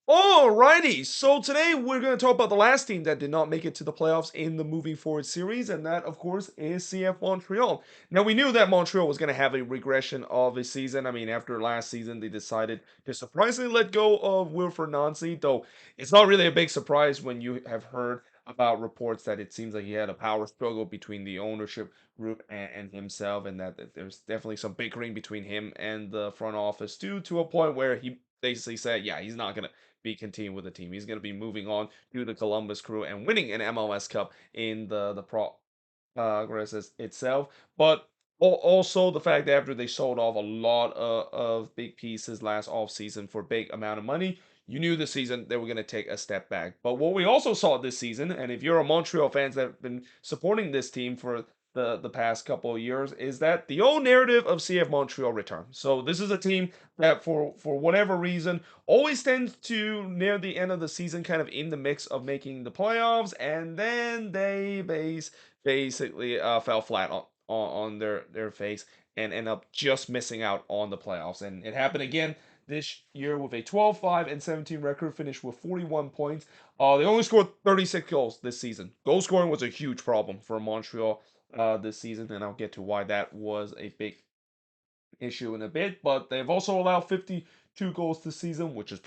Alrighty, so today we're going to talk about the last team that did not make it to the playoffs in the moving forward series, and that, of course, is CF Montreal. Now, we knew that Montreal was going to have a regression of a season. I mean, after last season, they decided to surprisingly let go of Wilfred Nancy, though it's not really a big surprise when you have heard about reports that it seems like he had a power struggle between the ownership group and himself, and that there's definitely some bickering between him and the front office, too, to a point where he basically said, yeah, he's not going to be continuing with the team. He's going to be moving on to the Columbus Crew and winning an MLS Cup in the progress itself. But also the fact that after they sold off a lot of big pieces last offseason for big amount of money, you knew this season they were going to take a step back. But what we also saw this season, and if you're a Montreal fans that have been supporting this team for the past couple of years, is that the old narrative of CF Montreal return. So this is a team that for whatever reason always tends to near the end of the season kind of in the mix of making the playoffs, and then they basically fell flat on their face and end up just missing out on the playoffs. And it happened again this year with a 12-5 and 17 record, finished with 41 points. They only scored 36 goals this season. Goal scoring was a huge problem for Montreal this season, and I'll get to why that was a big issue in a bit. But they've also allowed 52 goals this season, which is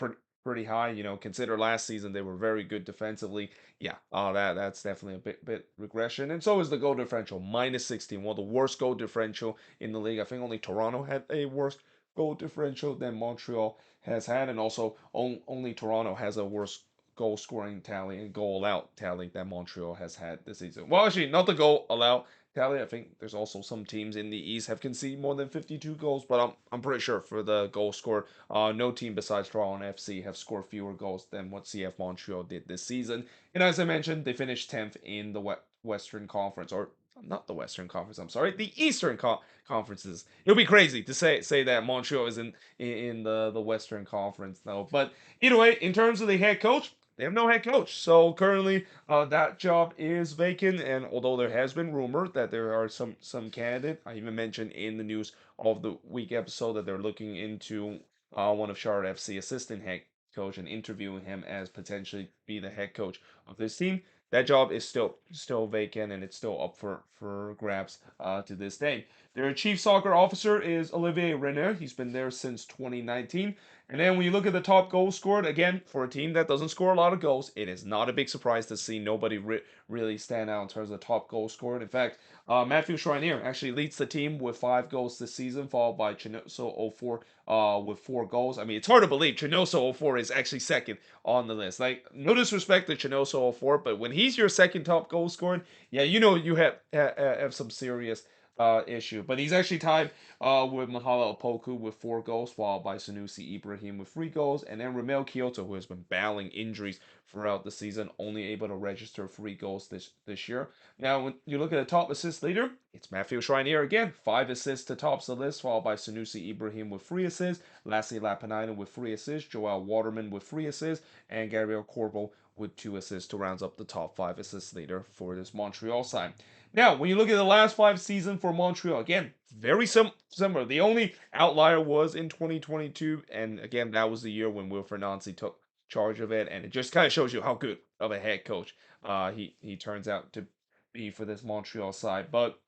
pretty high. You know, consider last season they were very good defensively. Yeah, that's definitely a bit regression. And so is the goal differential, minus 16, one of the worst goal differential in the league. I think only Toronto had a worse goal differential than Montreal has had, and also only Toronto has a worse goal scoring tally and goal out tally that Montreal has had this season. Well, actually, not the goal allowed tally. I think there's also some teams in the East have conceded more than 52 goals, but I'm pretty sure for the goal scored, no team besides Toronto FC have scored fewer goals than what CF Montreal did this season. And as I mentioned, they finished 10th in the Western Conference, or not the Western Conference. I'm sorry, the Eastern Conferences. It'll be crazy to say that Montreal is in the Western Conference though. But either way, in terms of the head coach, they have no head coach. So currently, that job is vacant. And although there has been rumor that there are some candidate, I even mentioned in the news of the week episode that they're looking into one of Charlotte FC assistant head coach and interviewing him as potentially be the head coach of this team. That job is still vacant and it's still up for grabs to this day. Their chief soccer officer is Olivier Renner. He's been there since 2019. And then when you look at the top goals scored, again, for a team that doesn't score a lot of goals, it is not a big surprise to see nobody really stand out in terms of top goals scored. In fact, Matthew Shrinier actually leads the team with 5 goals this season, followed by Chinoso 04 with 4 goals. I mean, it's hard to believe Chinoso 04 is actually second on the list. Like, no disrespect to Chinoso 04, but when he's your second top goal scored, yeah, you know you have some serious issue. But he's actually tied with Mahala Opoku with 4 goals, followed by Sanusi Ibrahim with 3 goals, and then Ramel Kyoto, who has been battling injuries throughout the season, only able to register 3 goals this year. Now, when you look at the top assist leader, it's Matthew Shrinier again, 5 assists to tops the list, followed by Sanusi Ibrahim with 3 assists, Lassie Lapanainen with 3 assists, Joel Waterman with 3 assists, and Gabriel Corbo with 2 assists to round up the top 5 assist leader for this Montreal side. Now, when you look at the last 5 seasons for Montreal, again, very similar. The only outlier was in 2022, and again, that was the year when Wilfred Nancy took charge of it, and it just kind of shows you how good of a head coach he turns out to be for this Montreal side. But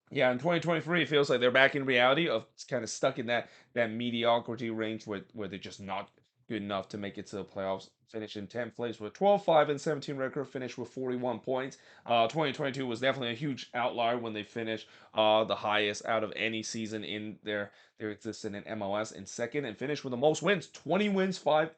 yeah, in 2023, it feels like they're back in reality of kind of stuck in that mediocrity range where they're just not good enough to make it to the playoffs. Finished in 10th place with 12-5 and 17 record, finished with 41 points. 2022 was definitely a huge outlier when they finished the highest out of any season in their existence in MLS in second and finished with the most wins, 20 wins, 5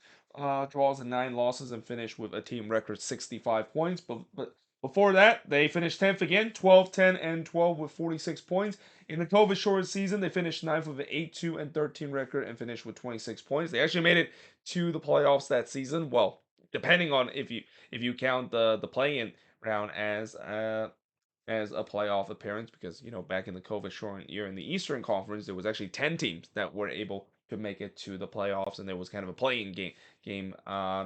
draws and 9 losses, and finished with a team record 65 points. But before that, they finished 10th again, 12, 10, and 12 with 46 points. In the COVID short season, they finished 9th with an 8-2 and 13 record and finished with 26 points. They actually made it to the playoffs that season. Well, depending on if you count the play-in round as a playoff appearance, because back in the COVID short year in the Eastern Conference, there was actually 10 teams that were able to make it to the playoffs, and there was kind of a playing game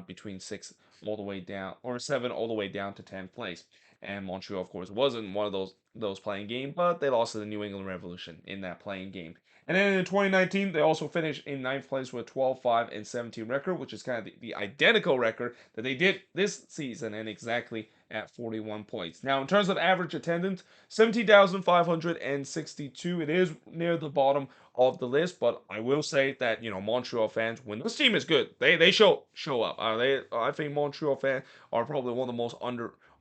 between 6 all the way down, or 7 all the way down to 10th place. and Montreal, of course, wasn't one of those playing game, but they lost to the New England Revolution in that playing game. And then in 2019, they also finished in ninth place with 12-5-17 record, which is kind of the identical record that they did this season and exactly at 41 points. Now, in terms of average attendance, 17,562. It is near the bottom of the list, but I will say that Montreal fans, when this team is good, they show up. I think Montreal fans are probably one of the most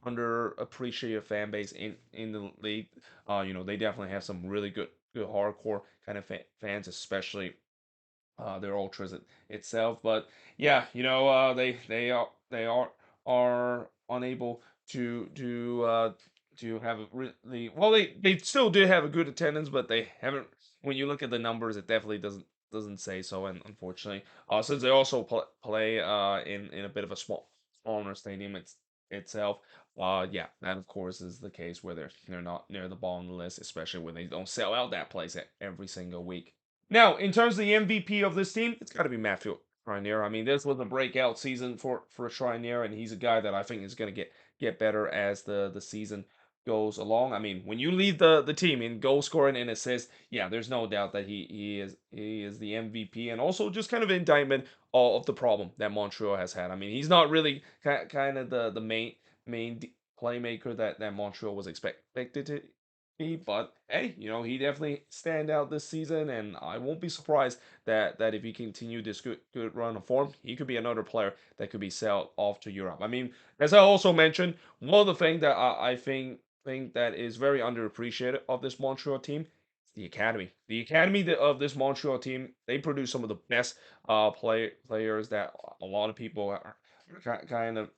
underappreciated fan base in the league. They definitely have some really good hardcore kind of fans, especially their ultras itself. But yeah, they are unable to have a really well. They still do have a good attendance, but they haven't. When you look at the numbers, it definitely doesn't say so. And unfortunately, since they also play in a bit of a smaller stadium itself. Yeah, that of course is the case where they're not near the bottom of the list, especially when they don't sell out that place every single week. Now, in terms of the MVP of this team, it's got to be Matthew Charnier. I mean, this was a breakout season for Charnier, and he's a guy that I think is going to get better as the season goes along. I mean, when you lead the team in goal scoring and assists, yeah, there's no doubt that he is the MVP, and also just kind of an indictment of the problem that Montreal has had. I mean, he's not really kind of the main playmaker that Montreal was expected to but hey, he definitely stand out this season, and I won't be surprised that if he continue this good run of form, he could be another player that could be sold off to Europe. I mean, as I also mentioned, one of the things that I think that is very underappreciated of this Montreal team is the academy. The academy of this Montreal team, they produce some of the best players that a lot of people are kind of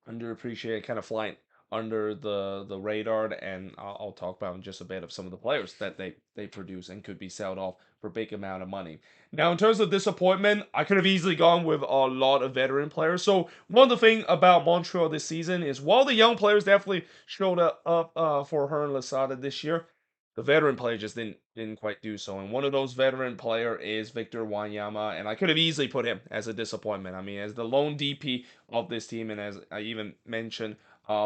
underappreciated, kind of flying under the radar. And I'll talk about in just a bit of some of the players that they produce and could be sold off for a big amount of money. Now, in terms of disappointment, I could have easily gone with a lot of veteran players. So one of the thing about Montreal this season is while the young players definitely showed up for Hernan Lasada this year, the veteran player just didn't quite do so. And one of those veteran player is Victor Wanyama, and I could have easily put him as a disappointment. I mean, as the lone DP of this team, and as I even mentioned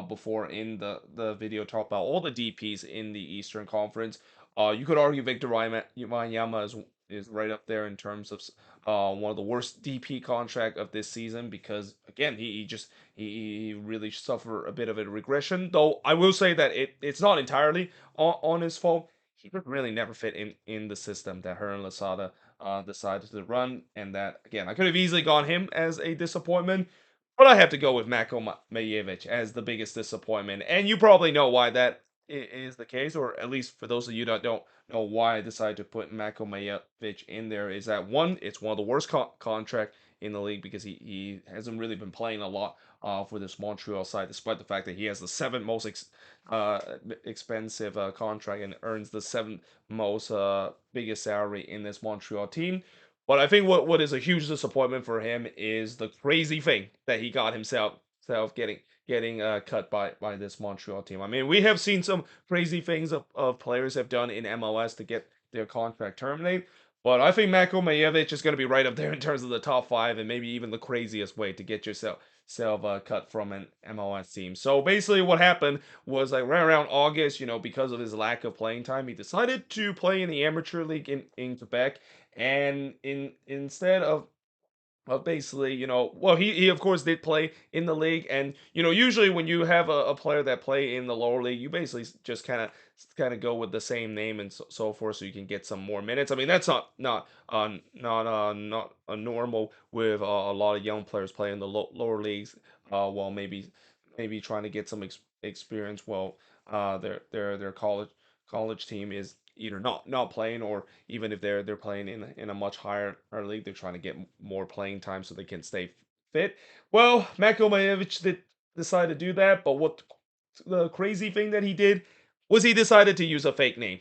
before in the video talk about all the DPs in the Eastern Conference, you could argue Victor Wanyama is right up there in terms of one of the worst DP contract of this season because again he really suffered a bit of a regression. Though I will say that it's not entirely on his fault. He just really never fit in the system that Hernan Lasada decided to run, and that again I could have easily gone him as a disappointment. But I have to go with Mako Majevic as the biggest disappointment, and you probably know why that is the case, or at least for those of you that don't know why I decided to put Mako Majevic in there, is that one, it's one of the worst contract in the league because he hasn't really been playing a lot for this Montreal side, despite the fact that he has the seventh most uh, expensive contract and earns the seventh most biggest salary in this Montreal team. But I think what is a huge disappointment for him is the crazy thing that he got himself getting cut by this Montreal team. I mean, we have seen some crazy things of players have done in MLS to get their contract terminated. But I think Mako Majevic is going to be right up there in terms of the top five and maybe even the craziest way to get yourself cut from an MLS team. So basically, what happened was like right around August, because of his lack of playing time, he decided to play in the amateur league in Quebec. And instead of basically, well, he of course did play in the league, and usually when you have a player that play in the lower league, you basically just kind of go with the same name and so forth, so you can get some more minutes. I mean, that's not normal with a lot of young players playing the lower leagues, while maybe trying to get some experience. Well, their college team is either not playing, or even if they're playing in a much higher league, they're trying to get more playing time so they can stay fit. Well, Mako Majevic did decide to do that, but what the crazy thing that he did was he decided to use a fake name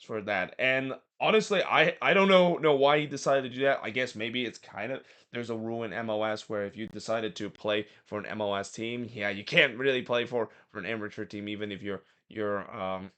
for that. And honestly, I don't know why he decided to do that. I guess maybe it's kind of there's a rule in MLS where if you decided to play for an MLS team, yeah, you can't really play for an amateur team even if you're um,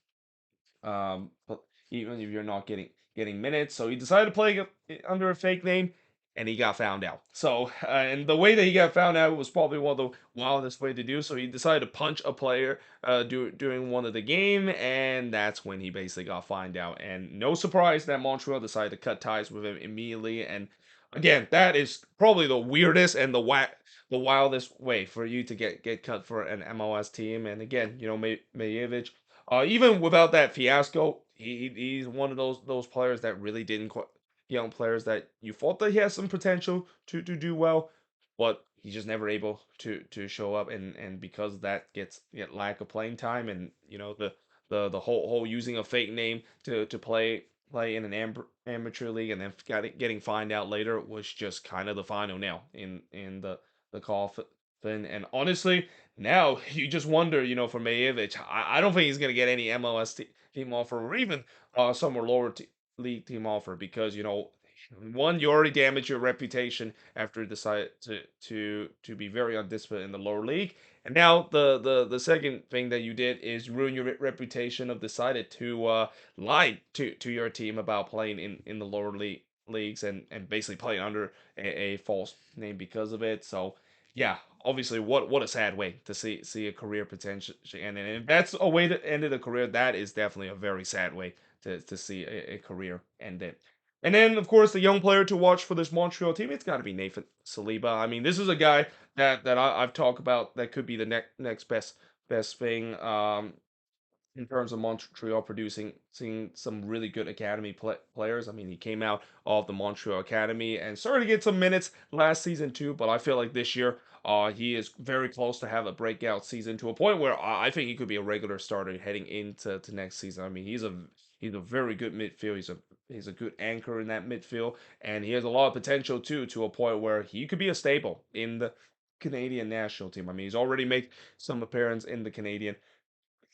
even if you're not getting minutes. So he decided to play under a fake name, and he got found out. So, and the way that he got found out was probably one of the wildest way to do. So he decided to punch a player during one of the game, and that's when he basically got found out. And no surprise that Montreal decided to cut ties with him immediately. And again, that is probably the weirdest and the wildest way for you to get cut for an MLS team. And again, Mayevic, even without that fiasco, he's one of those players that really didn't quite young players that you thought that he has some potential to do well, but he's just never able to show up, and because of that get lack of playing time, and the whole using a fake name to play in an amateur league, and then getting fined out later was just kind of the final nail in the coffin. And honestly, now you just wonder, for Mayevic, I don't think he's gonna get any MLS team offer, or even somewhere lower league team offer, because one, you already damaged your reputation after you decide to be very undisciplined in the lower league, and now the second thing that you did is ruin your reputation of decided to lie to your team about playing in the lower leagues, and basically playing under a false name because of it. So yeah, obviously, what a sad way to see a career potential end. And if that's a way to end a career, that is definitely a very sad way to see a career end it. And then, of course, the young player to watch for this Montreal team, it's got to be Nathan Saliba. I mean, this is a guy that I've talked about that could be the next best thing. In terms of Montreal producing seeing some really good academy players. I mean, he came out of the Montreal Academy and started to get some minutes last season too, but I feel like this year he is very close to have a breakout season, to a point where I think he could be a regular starter heading into next season. I mean, he's a very good midfield. He's a good anchor in that midfield, and he has a lot of potential too, to a point where he could be a staple in the Canadian national team. I mean, he's already made some appearance in the Canadian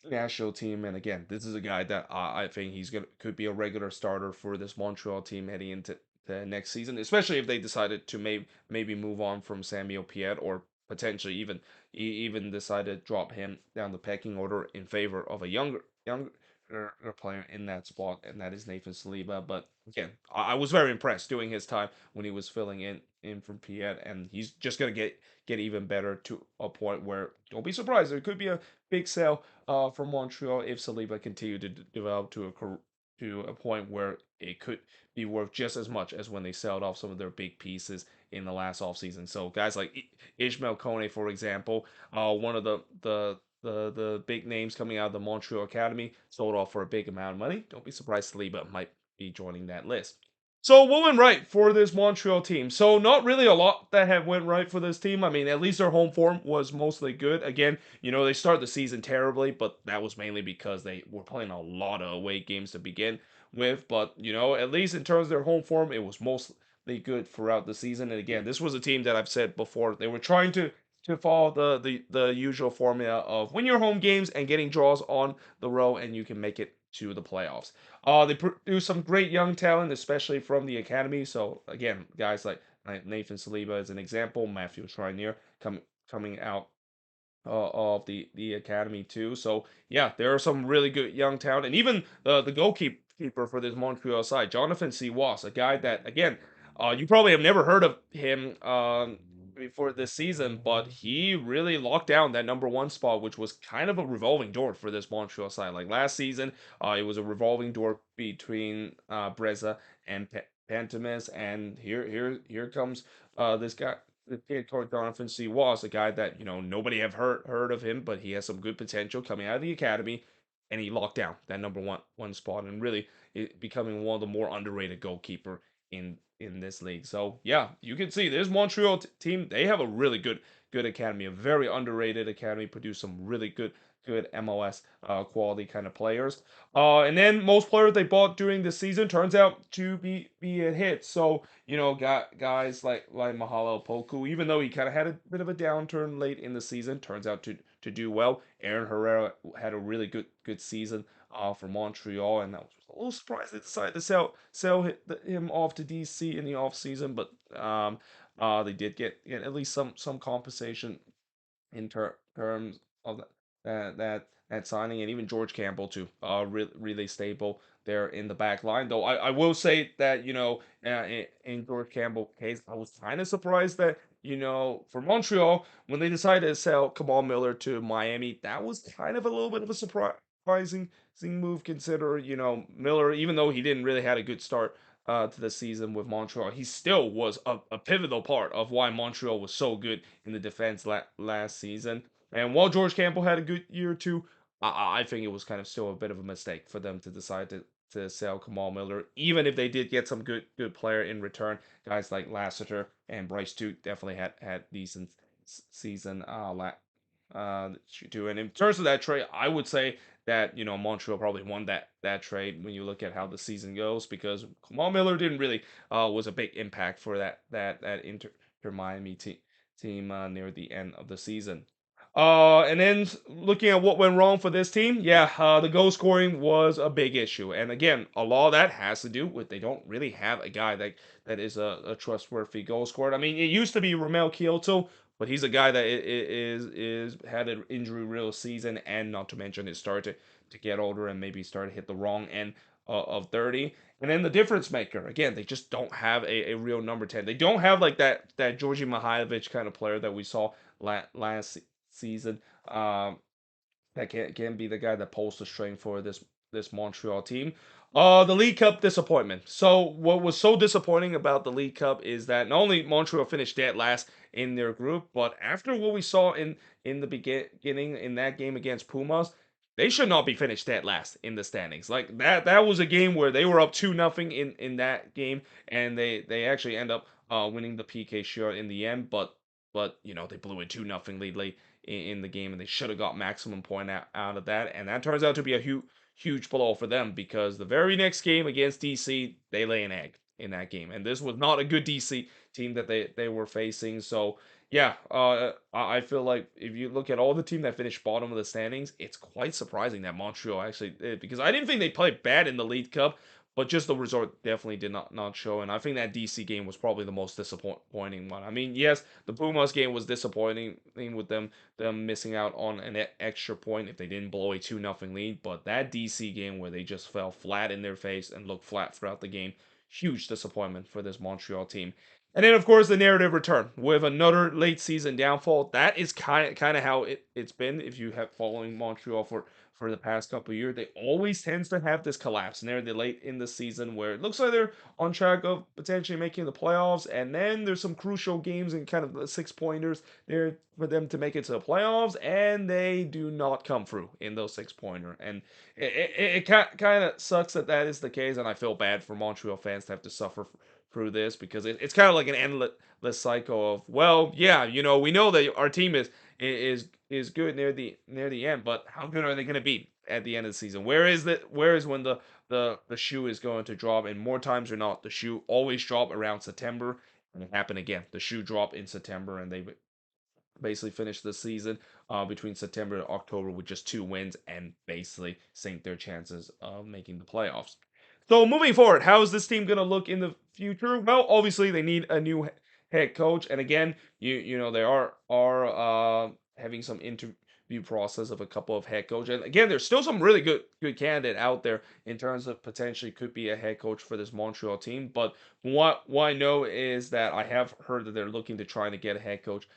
national team. And again, this is a guy that I think he's gonna could be a regular starter for this Montreal team heading into the next season, especially if they decided to maybe move on from Samuel Piet, or potentially even decide to drop him down the pecking order in favor of a younger player in that spot, and that is Nathan Saliba. But again, I was very impressed during his time when he was filling in from Piet, and he's just gonna get even better, to a point where don't be surprised, there could be a big sale for Montreal if Saliba continued to develop to a point where it could be worth just as much as when they sold off some of their big pieces in the last offseason. So guys like Ishmael Kone, for example, one of the big names coming out of the Montreal Academy, sold off for a big amount of money. Don't be surprised Saliba might be joining that list. So what went right for this Montreal team? So not really a lot that have went right for this team. I mean, at least their home form was mostly good. Again, they started the season terribly, but that was mainly because they were playing a lot of away games to begin with. But at least in terms of their home form, it was mostly good throughout the season. And again, this was a team that I've said before, they were trying to follow the usual formula of win your home games and getting draws on the road, and you can make it to the playoffs. They produce some great young talent, especially from the academy. So again, guys like Nathan Saliba is an example. Matthew Shrinier coming out of the academy too. So yeah, there are some really good young talent, and even the goalkeeper for this Montreal side, Jonathan Siwas, a guy that again, you probably have never heard of him before this season, but he really locked down that number one spot, which was kind of a revolving door for this Montreal side. Like last season, it was a revolving door between Breza and Pantemis, and here comes this guy, the kid called Jonathan C. Was a guy that nobody have heard of him, but he has some good potential coming out of the academy, and he locked down that number one spot, and really becoming one of the more underrated goalkeeper in this league. So yeah, you can see this Montreal team. They have a really good academy, a very underrated academy. Produce some really good MLS quality kind of players. And then most players they bought during the season turns out to be a hit. So got guys like Mahalo Poku, even though he kind of had a bit of a downturn late in the season, turns out to do well. Aaron Herrera had a really good season for Montreal, and I was a little surprised they decided to sell him off to DC in the off season, but they did get at least some compensation in terms of that that signing, and even George Campbell too. Really stable there in the back line. Though I will say that in George Campbell case, I was kind of surprised that for Montreal when they decided to sell Kamal Miller to Miami, that was kind of a little bit of a surprising move. Consider Miller, even though he didn't really had a good start to the season with Montreal, he still was a pivotal part of why Montreal was so good in the defense last season. And while George Campbell had a good year or two, I think it was kind of still a bit of a mistake for them to decide to sell Kamal Miller, even if they did get some good player in return. Guys like Lassiter and Bryce Duke definitely had decent season too. And in terms of that trade, I would say that Montreal probably won that trade when you look at how the season goes, because Kamal Miller didn't really was a big impact for that Inter Miami team near the end of the season. And then looking at what went wrong for this team, yeah, the goal scoring was a big issue. And again, a lot of that has to do with they don't really have a guy that is a trustworthy goal scorer. I mean, it used to be Romel Kyoto, but he's a guy that is had an injury real season, and not to mention it started to get older and maybe started to hit the wrong end of 30. And then the difference maker, again, they just don't have a real number 10. They don't have like that Georgi Mihailovic kind of player that we saw last season. That can be the guy that pulls the string for this Montreal team. The League Cup disappointment. So what was so disappointing about the League Cup is that not only Montreal finished dead last in their group, but after what we saw in the beginning in that game against Pumas, they should not be finished dead last in the standings. Like that was a game where they were up 2-0 in that game, and they actually end up winning the PK shot in the end, but they blew a 2-0 lead late in the game, and they should have got maximum point out of that. And that turns out to be a huge blow for them, because the very next game against DC, they lay an egg in that game. And this was not a good DC team that they were facing. So yeah, I feel like if you look at all the team that finished bottom of the standings, it's quite surprising that Montreal actually did, because I didn't think they played bad in the League Cup, but just the result definitely did not show. And I think that DC game was probably the most disappointing one. I mean, yes, the Pumas game was disappointing with them missing out on an extra point if they didn't blow a 2-0 lead. But that DC game where they just fell flat in their face and looked flat throughout the game, huge disappointment for this Montreal team. And then, of course, the narrative return with another late season downfall. That is kind of how it's been. If you have following Montreal for the past couple of years, they always tends to have this collapse near the late in the season where it looks like they're on track of potentially making the playoffs, and then there's some crucial games and kind of the 6 pointers there for them to make it to the playoffs, and they do not come through in those 6 pointer. And it kind of sucks that is the case, and I feel bad for Montreal fans to have to suffer through this, because it's kind of like an endless cycle of, well, yeah, we know that our team is good near the end, but how good are they going to be at the end of the season? Where is when the shoe is going to drop? And more times or not, the shoe always drop around September, and it happened again. The shoe dropped in September, and they basically finished the season between September and October with just 2 wins, and basically sink their chances of making the playoffs. So moving forward, how is this team going to look in the future? Well, obviously they need a new head coach, and again, they are having some interview process of a couple of head coach, and again, there's still some really good candidate out there in terms of potentially could be a head coach for this Montreal team. But what I know is that I have heard that they're looking to try to get a head coach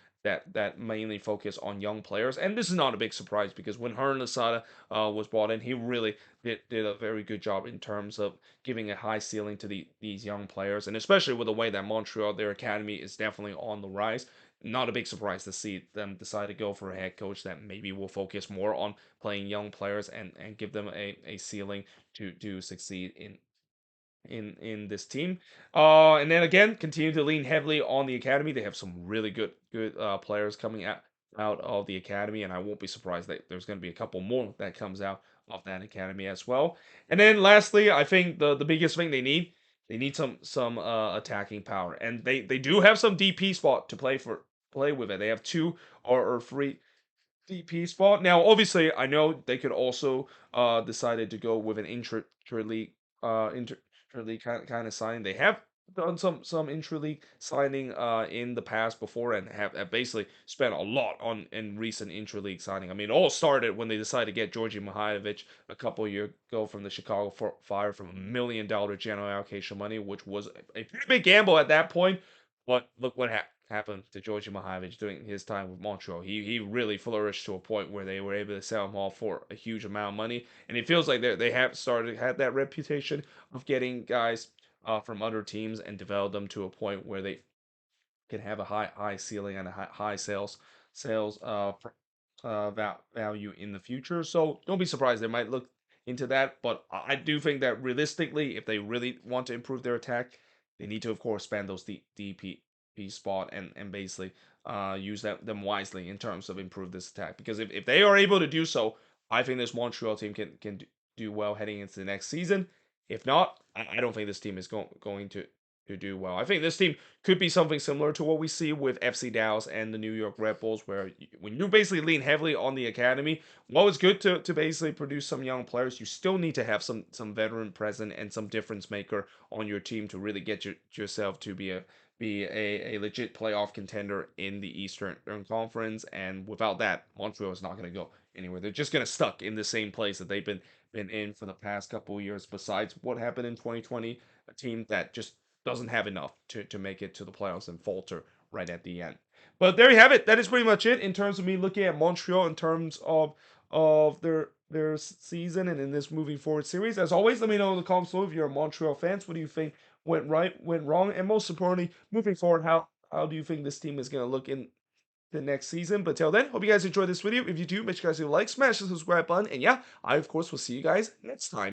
that mainly focus on young players. And this is not a big surprise, because when Hernan Lasada was brought in, he really did a very good job in terms of giving a high ceiling to these young players, and especially with the way that Montreal, their academy is definitely on the rise. Not a big surprise to see them decide to go for a head coach that maybe will focus more on playing young players, and give them a ceiling to succeed in this team. And then again, continue to lean heavily on the academy. They have some really good players coming out of the academy, and I won't be surprised that there's going to be a couple more that comes out of that academy as well. And then lastly, I think the biggest thing they need some attacking power, and they do have some DP spot to play with it. They have two or three DP spot. Now, obviously, I know they could also decided to go with an intra league kind of signing. They have done some intra-league signing in the past before, and have basically spent a lot on in recent intra-league signing. I mean, it all started when they decided to get Georgi Mihailovic a couple of years ago from the Chicago Fire from $1 million general allocation money, which was a pretty big gamble at that point. But look what happened to Georgi Mihailovic during his time with Montreal. He really flourished to a point where they were able to sell him off for a huge amount of money, and it feels like they have started had that reputation of getting guys from other teams and develop them to a point where they can have a high ceiling and a high sales value in the future. So don't be surprised they might look into that. But I do think that realistically, if they really want to improve their attack, they need to of course spend those DP spot and basically use them wisely in terms of improve this attack. Because if they are able to do so, I think this Montreal team can do well heading into the next season. If not, I don't think this team is going to do well. I think this team could be something similar to what we see with FC Dallas and the New York Red Bulls, where when you basically lean heavily on the academy, while it's good to basically produce some young players, you still need to have some veteran present and some difference maker on your team to really get yourself to be a legit playoff contender in the Eastern Conference. And without that, Montreal is not going to go anywhere. They're just going to stuck in the same place that they've been in for the past couple of years. Besides what happened in 2020, a team that just doesn't have enough to make it to the playoffs and falter right at the end. But there you have it. That is pretty much it in terms of me looking at Montreal in terms of their season and in this moving forward series. As always, let me know in the comments below if you're a Montreal fans. What do you think went right, went wrong, and most importantly, moving forward, how do you think this team is going to look in the next season? But till then, hope you guys enjoyed this video. If you do, make sure you guys do like, smash the subscribe button, and yeah, I of course will see you guys next time.